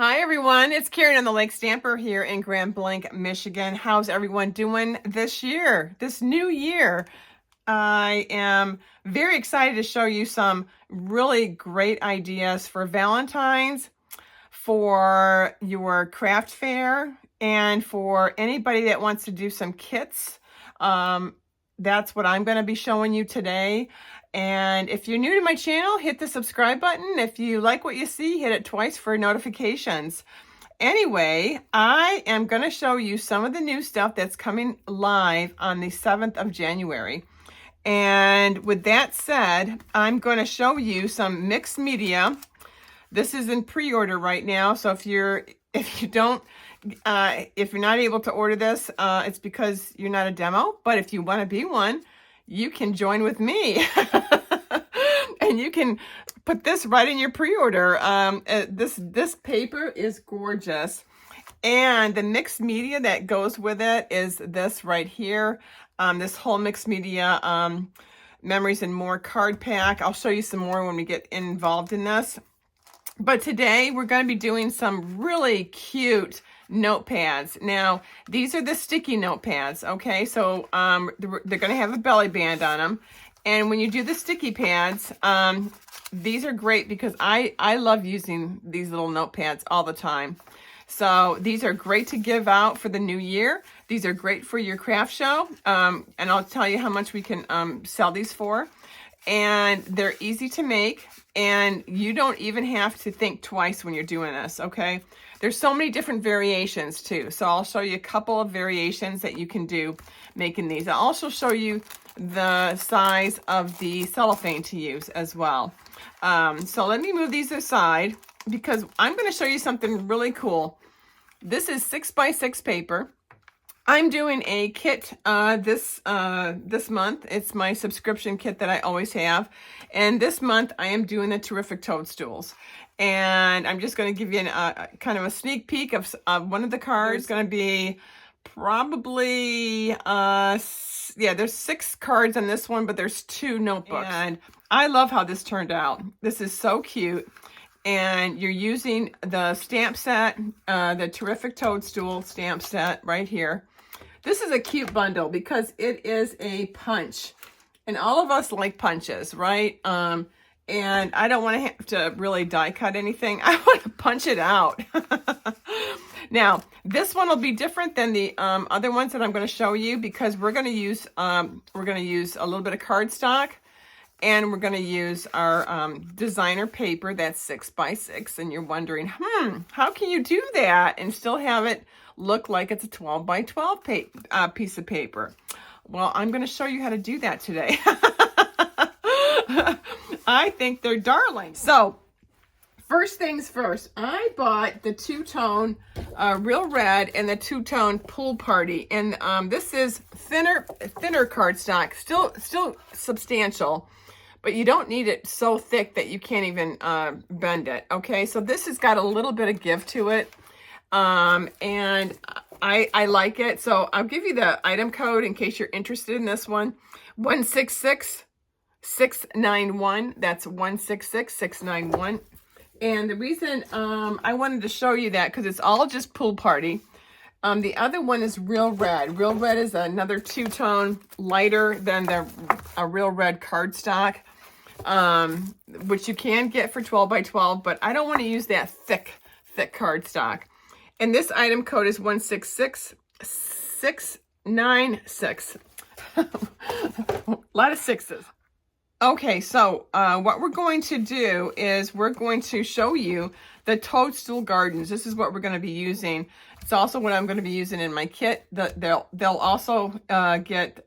Hi everyone, it's Karen on the Lake Stamper here in Grand Blanc, Michigan. How's everyone doing this year, this new year? I am very excited to show you some really great ideas for Valentine's, for your craft fair, and for anybody that wants to do some kits. That's what I'm going to be showing you today. And if you're new to my channel, hit the subscribe button. If you like what you see, hit it twice for notifications. Anyway, I am going to show you some of the new stuff that's coming live on the 7th of January. And with that said, I'm going to show you some mixed media. This is in pre-order right now, so if you're not able to order this, it's because you're not a demo. But if you want to be one, you can join with me, and you can put this right in your pre-order. This paper is gorgeous, and the mixed media that goes with it is this right here. This whole mixed media memories and more card pack. I'll show you some more when we get involved in this. But today we're going to be doing some really cute notepads. Now, these are the sticky notepads, okay? So they're going to have a belly band on them. And when you do the sticky pads, these are great because I love using these little notepads all the time. So these are great to give out for the new year. These are great for your craft show. And I'll tell you how much we can sell these for. And they're easy to make, and you don't even have to think twice when you're doing this, okay? There's so many different variations too. So I'll show you a couple of variations that you can do making these. I'll also show you the size of the cellophane to use as well. So let me move these aside because I'm going to show you something really cool. This is 6x6 paper. I'm doing a kit this month. It's my subscription kit that I always have. And this month I am doing the Terrific Toadstools. And I'm just going to give you kind of a sneak peek of one of the cards. It's going to be probably, there's 6 cards on this one, but there's 2 notebooks. And I love how this turned out. This is so cute. And you're using the stamp set, the Terrific Toadstool stamp set right here. This is a cute bundle because it is a punch. And all of us like punches, right? And I don't want to have to really die cut anything. I want to punch it out. Now, this one will be different than the other ones that I'm going to show you because we're going to use a little bit of cardstock. And we're going to use our designer paper that's 6x6. And you're wondering, how can you do that and still have it look like it's a 12x12 piece of paper? Well, I'm going to show you how to do that today. I think they're darling. So, first things first, I bought the two-tone Real Red and the two-tone Pool Party. And this is thinner cardstock, still substantial. But you don't need it so thick that you can't even bend it, okay? So this has got a little bit of give to it, and I like it. So I'll give you the item code in case you're interested in this one. 166691, that's 166691. And the reason I wanted to show you that, because it's all just Pool Party. The other one is Real Red. Real Red is another two-tone lighter than the Real Red cardstock, which you can get for 12x12, but I don't want to use that thick cardstock. And this item code is 166696. A lot of sixes. Okay, so what we're going to do is we're going to show you the Toadstool Gardens. This is what we're going to be using. It's also what I'm going to be using in my kit. They'll also get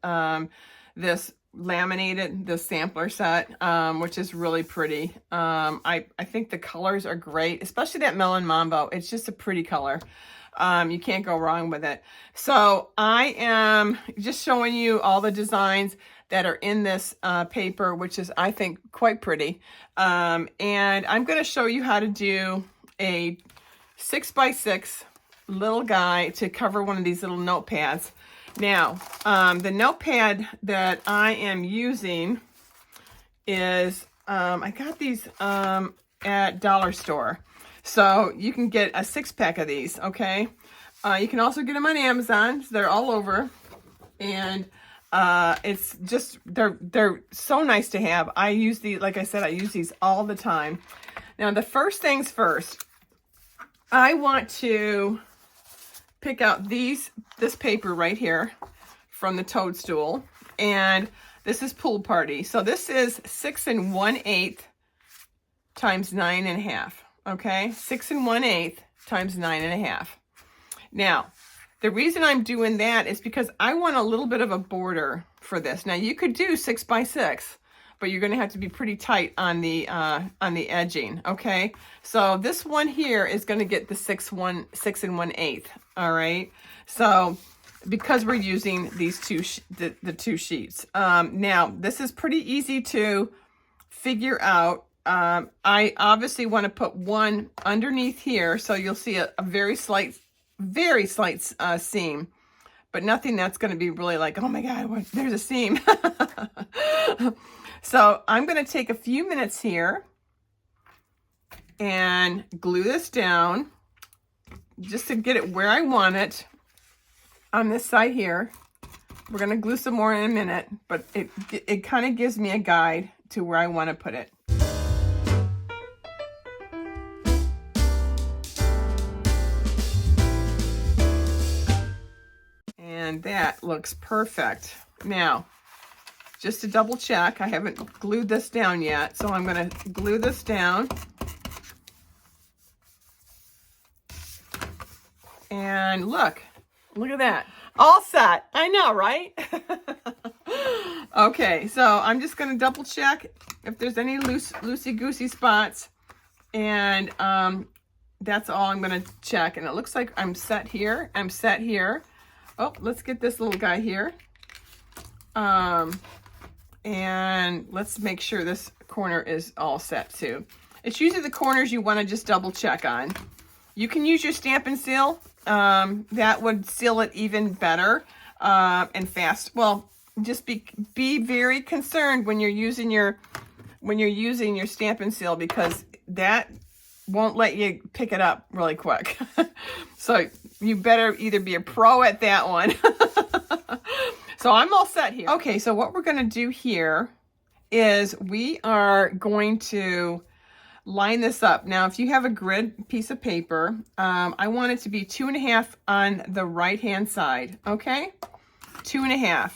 this laminated, the sampler set, which is really pretty. I think the colors are great, especially that Melon Mambo. It's just a pretty color. You can't go wrong with it. So I am just showing you all the designs that are in this paper, which is, I think, quite pretty. And I'm going to show you how to do a 6x6 little guy to cover one of these little notepads. Now, the notepad that I am using is, I got these at Dollar Store. So you can get a 6-pack of these, okay? You can also get them on Amazon. So they're all over. And it's just, they're so nice to have. I use these, like I said, I use these all the time. Now, the first things first, I want to pick out this paper right here from the Toadstool. And this is Pool Party. So this is 6 1/8 times 9 1/2. Okay, 6 1/8 times 9 1/2. Now, the reason I'm doing that is because I want a little bit of a border for this. Now, you could do 6 by 6, but you're going to have to be pretty tight on the edging. Okay, so this one here is going to get the 6 1/8. All right, so because we're using these the two sheets. Now, this is pretty easy to figure out. I obviously want to put one underneath here, so you'll see a very slight seam, but nothing that's going to be really like, oh my God, there's a seam. So I'm going to take a few minutes here and glue this down just to get it where I want it on this side here. We're going to glue some more in a minute, but it kind of gives me a guide to where I want to put it. And that looks perfect. Now, just to double check, I haven't glued this down yet, so I'm going to glue this down. And look at that. All set. I know, right? Okay, so I'm just going to double check if there's any loosey-goosey spots. And that's all I'm going to check. And it looks like I'm set here. I'm set here. Oh, let's get this little guy here. And let's make sure this corner is all set too. It's usually the corners you want to just double check on. You can use your Stampin' Seal. That would seal it even better and fast. Well, just be very concerned when you're using your Stampin' Seal, because that won't let you pick it up really quick. So you better either be a pro at that one. So I'm all set here. Okay, so what we're going to do here is we are going to line this up. Now, if you have a grid piece of paper, I want it to be 2.5 on the right-hand side, okay? 2.5.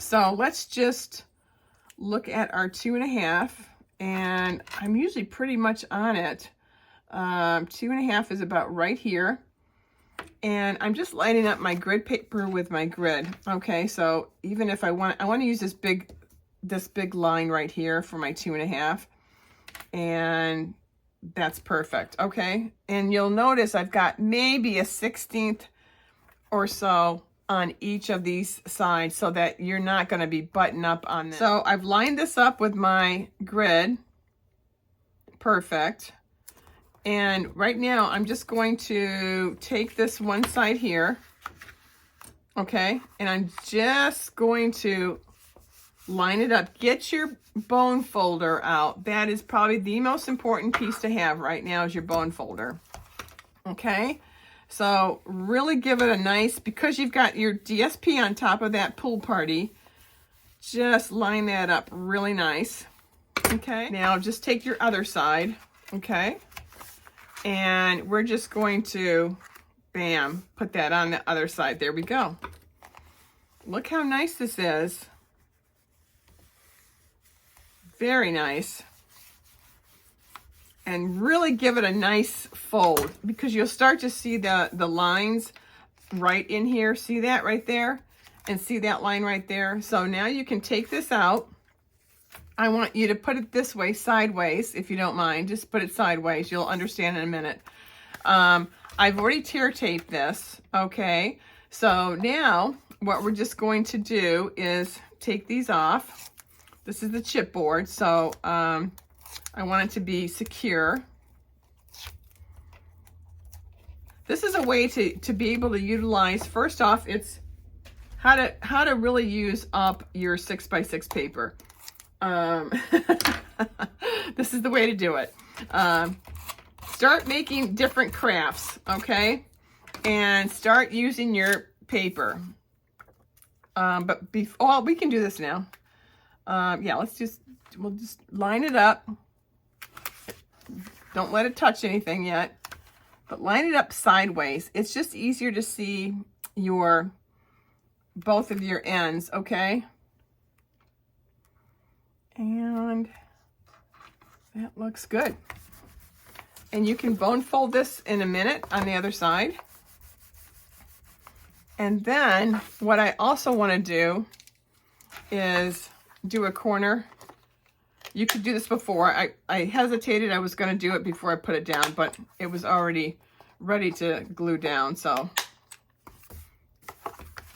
So let's just look at our 2.5, and I'm usually pretty much on it. 2.5 is about right here. And I'm just lining up my grid paper with my grid. Okay, so even if I want to use this big line right here for my 2.5. And that's perfect. Okay, and you'll notice I've got maybe a 1/16 or so on each of these sides, so that you're not going to be buttoned up on this. So I've lined this up with my grid. Perfect. And right now I'm just going to take this one side here, okay, and I'm just going to line it up. Get your bone folder out. That is probably the most important piece to have right now, is your bone folder. Okay, so really give it a nice, because you've got your DSP on top of that Pool Party, just line that up really nice. Okay, now just take your other side, okay, and we're just going to, bam, put that on the other side. There we go. Look how nice this is. Very nice. And really give it a nice fold, because you'll start to see the lines right in here. See that right there? And see that line right there? So now you can take this out. I want you to put it this way, sideways, if you don't mind. Just put it sideways. You'll understand in a minute. I've already tear taped this, okay? So now what we're just going to do is take these off. This is the chipboard, so I want it to be secure. This is a way to be able to utilize, first off, it's how to really use up your 6x6 paper. This is the way to do it. start making different crafts, okay? And start using your paper. But before, we can do this now. Yeah, we'll just line it up. Don't let it touch anything yet, but line it up sideways. It's just easier to see both of your ends, okay? And that looks good. And you can bone fold this in a minute on the other side. And then what I also want to do is do a corner. You could do this before. I hesitated. I was going to do it before I put it down, but it was already ready to glue down. So,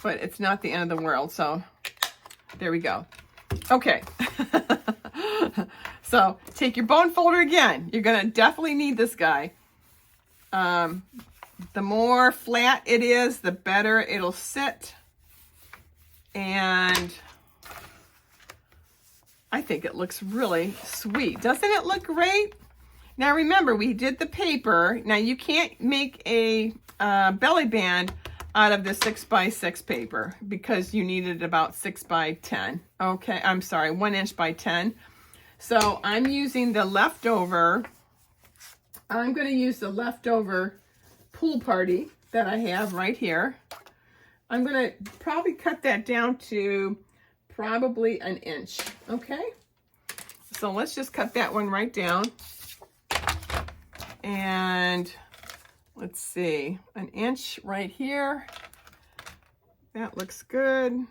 but it's not the end of the world. So there we go. Okay. So take your bone folder again. You're going to definitely need this guy. The more flat it is, the better it'll sit. And I think it looks really sweet. Doesn't it look great? Now remember, we did the paper. Now you can't make a belly band out of the 6x6 paper because you needed about 6x10. Okay, I'm sorry, 1 inch by 10. So I'm using the leftover. I'm going to use the leftover pool party that I have right here. I'm going to probably cut that down to probably 1 inch. Okay, so let's just cut that one right down. And let's see, 1 inch right here. That looks good.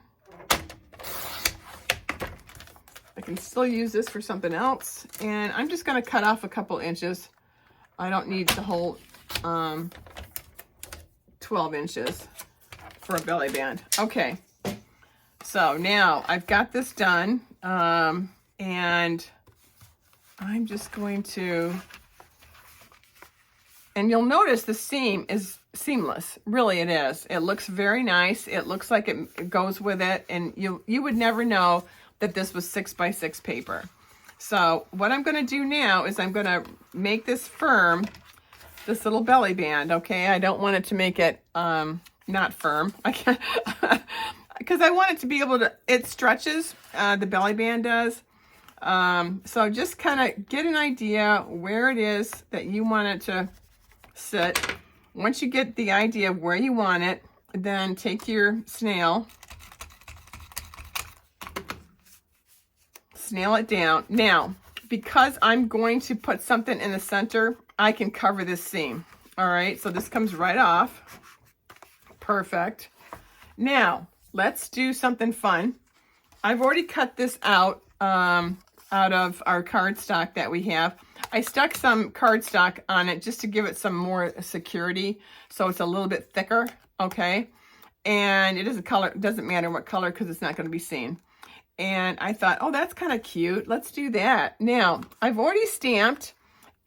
I can still use this for something else. And I'm just going to cut off a couple inches. I don't need the whole 12 inches for a belly band. Okay, so now I've got this done. And I'm just going to, and you'll notice the seam is seamless. Really it is. It looks very nice. It looks like it goes with it. And you would never know that this was 6x6 paper. So what I'm going to do now is I'm going to make this firm, this little belly band, okay? I don't want it to make it not firm. I can't, because I want it to be able to, it stretches, the belly band does. So just kind of get an idea where it is that you want it to sit. Once you get the idea of where you want it, then take your snail it down. Now, because I'm going to put something in the center, I can cover this seam. All right, so this comes right off. Perfect. Now, let's do something fun. I've already cut this out of our cardstock that we have. I stuck some cardstock on it just to give it some more security, so it's a little bit thicker, okay? And it doesn't matter what color because it's not going to be seen. And I thought, oh, that's kind of cute. Let's do that. Now, I've already stamped,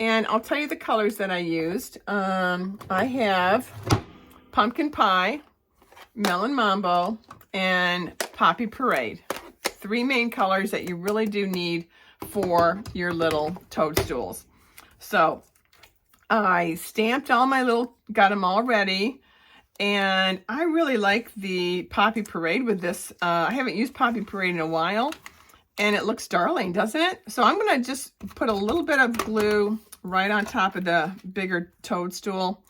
and I'll tell you the colors that I used. I have Pumpkin Pie, Melon Mambo, and Poppy Parade. 3 main colors that you really do need for your little toadstools. So I stamped all my got them all ready. And I really like the Poppy Parade with this. I haven't used Poppy Parade in a while, and it looks darling, doesn't it? So I'm going to just put a little bit of glue right on top of the bigger toadstool.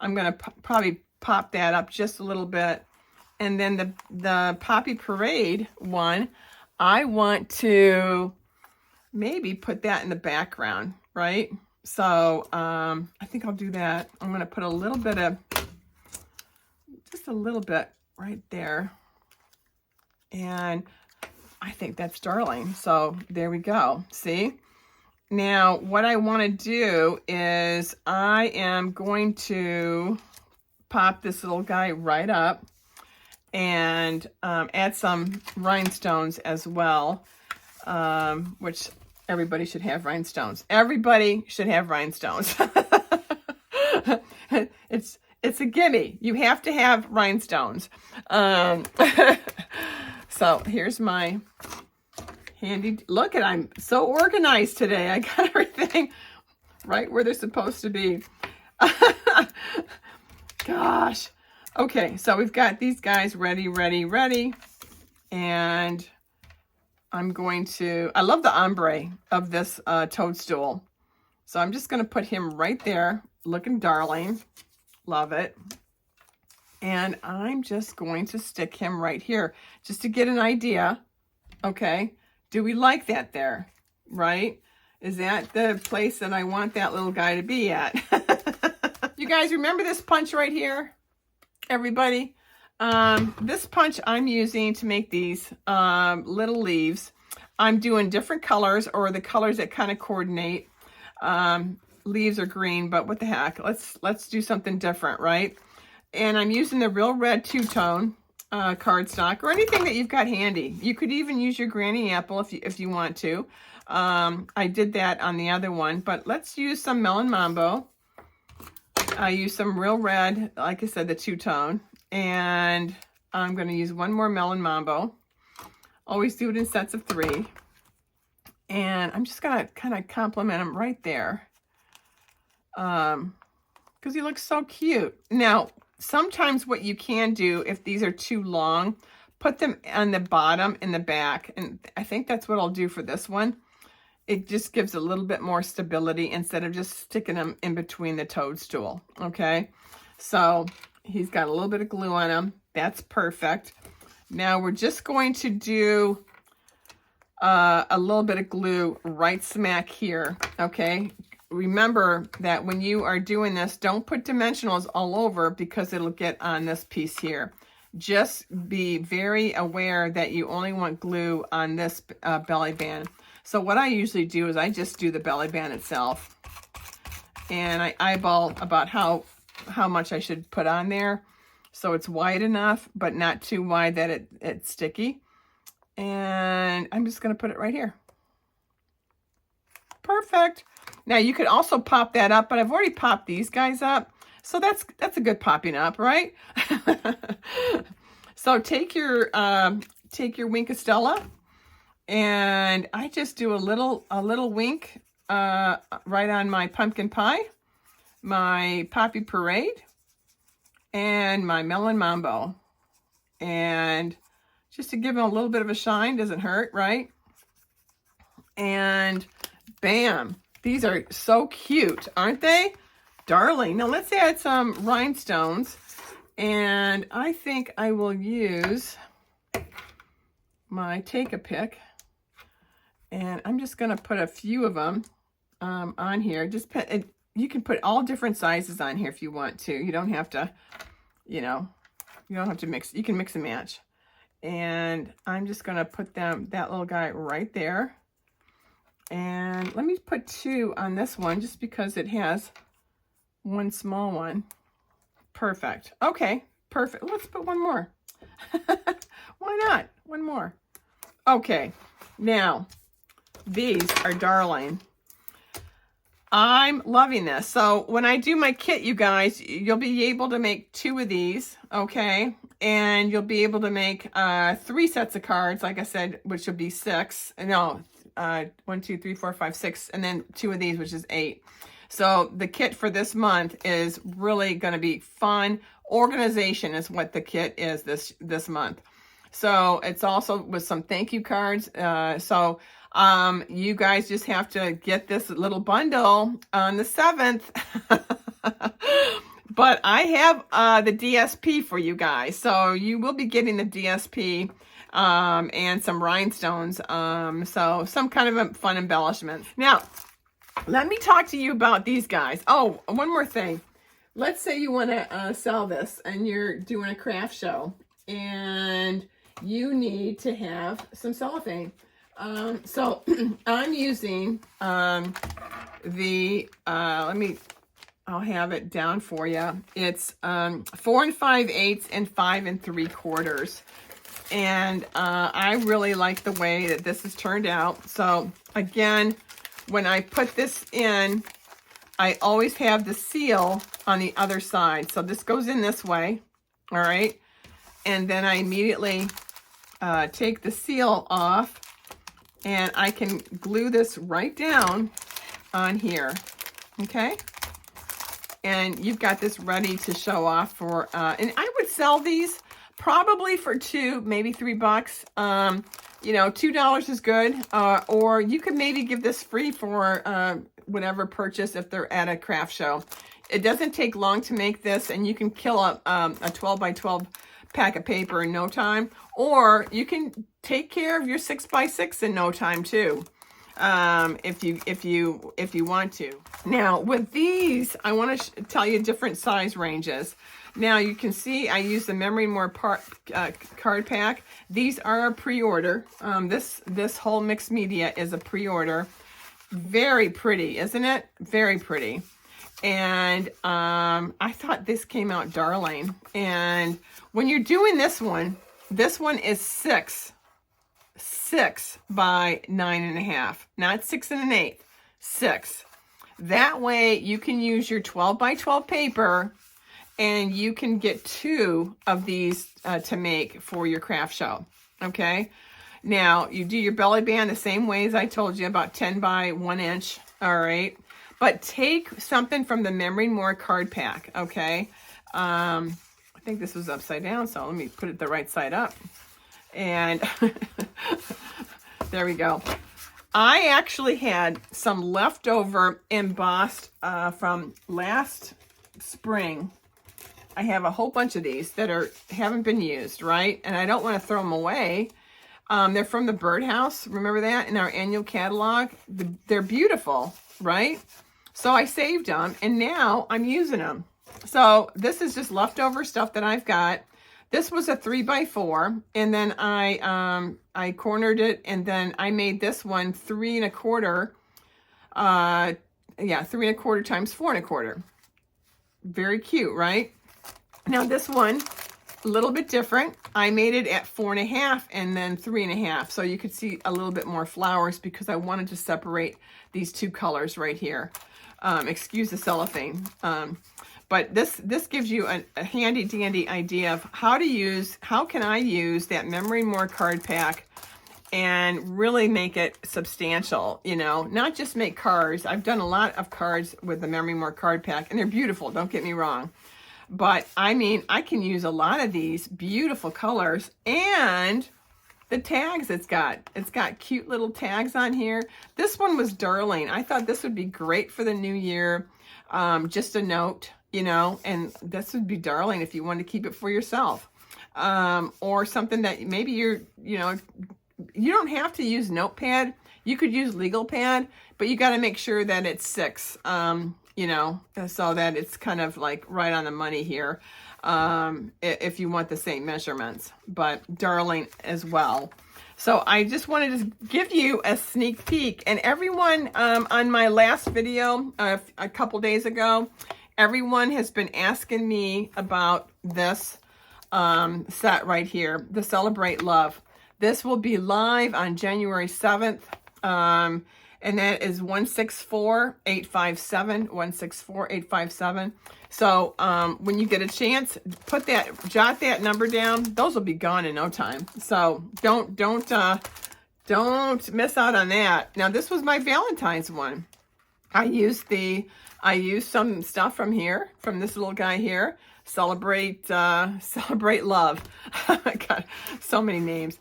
I'm going to probably pop that up just a little bit. And then the Poppy Parade one, I want to maybe put that in the background, right? So I think I'll do that. I'm going to put a little bit of, just a little bit right there. And I think that's darling. So there we go. See? Now, what I want to do is I am going to pop this little guy right up and add some rhinestones as well, which everybody should have rhinestones. Everybody should have rhinestones. It's a gimme. You have to have rhinestones. So here's my handy, look at, I'm so organized today. I got everything right where they're supposed to be. Gosh. Okay, so we've got these guys ready. And I'm going to, I love the ombre of this toadstool. So I'm just going to put him right there, looking darling. Love it. And I'm just going to stick him right here just to get an idea. Okay, do we like that there, right? Is that the place that I want that little guy to be at? You guys remember this punch right here, everybody? This punch I'm using to make these little leaves. I'm doing different colors, or the colors that kind of coordinate. Leaves are green, but what the heck? Let's do something different, right? And I'm using the Real Red two-tone cardstock, or anything that you've got handy. You could even use your Granny Apple if you want to. I did that on the other one, but let's use some Melon Mambo. I use some Real Red, like I said, the two-tone, and I'm going to use one more Melon Mambo. Always do it in sets of 3. And I'm just going to kind of compliment him right there. Because he looks so cute. Now, sometimes what you can do, if these are too long, put them on the bottom in the back. And I think that's what I'll do for this one. It just gives a little bit more stability instead of just sticking them in between the toadstool. Okay, so he's got a little bit of glue on him. That's perfect. Now we're just going to do a little bit of glue right smack here. Okay, remember that when you are doing this, don't put dimensionals all over because it'll get on this piece here. Just be very aware that you only want glue on this belly band. So what I usually do is I just do the belly band itself. And I eyeball about how much I should put on there. So it's wide enough, but not too wide that it's sticky. And I'm just going to put it right here. Perfect. Now you could also pop that up, but I've already popped these guys up. So that's a good popping up, right? So take your Wink of Stella, and I just do a little wink right on my pumpkin pie, my Poppy Parade, and my Melon Mambo. And just to give them a little bit of a shine, doesn't hurt, right? And bam, these are so cute, aren't they? Darling. Now let's add some rhinestones, and I think I will use my Take-A-Pick, and I'm just going to put a few of them on here. Just you can put all different sizes on here if you want to. You don't have to, you don't have to mix. You can mix and match. And I'm just going to put that little guy right there. And let me put 2 on this one just because it has one small one. Perfect. Okay, perfect. Let's put one more. Why not? One more. Okay, now these are darling. I'm loving this. So when I do my kit, you guys, you'll be able to make 2 of these, okay? And you'll be able to make 3 sets of cards, like I said, which will be 6. No, 1, 2, 3, 4, 5, 6, and then 2 of these, which is 8. So the kit for this month is really going to be fun. Organization is what the kit is this month. So it's also with some thank you cards. So you guys just have to get this little bundle on the 7th. But I have the DSP for you guys. So you will be getting the DSP and some rhinestones. So some kind of fun embellishments. Now, let me talk to you about these guys. Oh, one more thing. Let's say you want to sell this and you're doing a craft show and you need to have some cellophane. So I'm using I'll have it down for you. It's 4 5/8 and 5 3/4. And I really like the way that this has turned out. So again, when I put this in, I always have the seal on the other side. So this goes in this way, all right? And then I immediately take the seal off, and I can glue this right down on here. Okay. And you've got this ready to show off for, and I would sell these probably for $2, maybe $3. You know, $2 is good. Or you could maybe give this free for whatever purchase if they're at a craft show. It doesn't take long to make this, and you can kill a 12 by 12 pack of paper in no time. Or you can take care of your 6 by 6 in no time too. If you want to. Now with these, I want to tell you different size ranges. Now you can see I use the Memory More card pack. These are a pre-order. This whole mixed media is a pre-order. Very pretty, isn't it? Very pretty. And I thought this came out darling. And when you're doing this one is 6 by 9.5, not 6 1/8, 6. That way you can use your 12 by 12 paper, and you can get 2 of these to make for your craft show. Okay. Now you do your belly band the same way as I told you, about 10 by 1 inch. All right. But take something from the Memory More card pack. Okay. I think this was upside down, so let me put it the right side up. And there we go. I actually had some leftover embossed from last spring. I have a whole bunch of these that haven't been used, right? And I don't want to throw them away. They're from the Birdhouse. Remember that in our annual catalog? They're beautiful, right? So I saved them, and now I'm using them. So this is just leftover stuff that I've got. This was a 3 by 4, and then I cornered it, and then I made this one 3 1/4. Yeah, 3 1/4 times 4 1/4. Very cute, right? Now this one, a little bit different. I made it at 4 1/2 and then 3 1/2, so you could see a little bit more flowers because I wanted to separate these 2 colors right here. Excuse the cellophane. But this gives you a handy dandy idea of how can I use that Memory More card pack and really make it substantial, you know, not just make cards. I've done a lot of cards with the Memory More card pack, and they're beautiful, don't get me wrong. But I mean, I can use a lot of these beautiful colors and the tags it's got. It's got cute little tags on here. This one was darling. I thought this would be great for the new year. Just a note, you know, and this would be darling if you wanted to keep it for yourself. Or something that maybe you don't have to use Notepad. You could use Legal Pad, but you got to make sure that it's 6, you know, so that it's kind of like right on the money here. If you want the same measurements, but darling as well. So I just wanted to give you a sneak peek, and everyone on my last video a couple days ago, everyone has been asking me about this set right here, the Celebrate Love. This will be live on January 7th. And that is 164857, 164857. So when you get a chance, jot that number down. Those will be gone in no time. So don't miss out on that. Now this was my Valentine's one. I used some stuff from here, from this little guy here. Celebrate Love. God, so many names.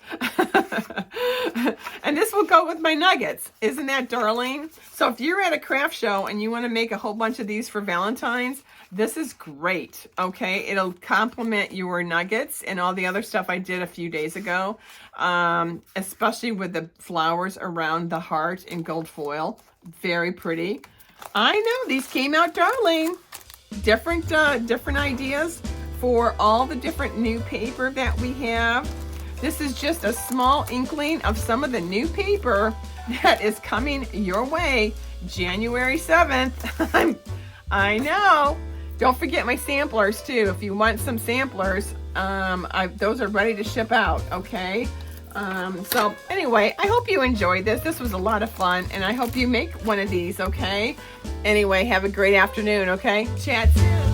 And this will go with my nuggets. Isn't that darling? So if you're at a craft show and you want to make a whole bunch of these for Valentine's, this is great. Okay, it'll complement your nuggets and all the other stuff I did a few days ago, especially with the flowers around the heart in gold foil. Very pretty. I know these came out darling. Different ideas for all the different new paper that we have. This is just a small inkling of some of the new paper that is coming your way January 7th. I know. Don't forget my samplers too. If you want some samplers, those are ready to ship out, okay? So anyway, I hope you enjoyed this. This was a lot of fun, and I hope you make one of these, okay? Anyway, have a great afternoon, okay? Chat soon.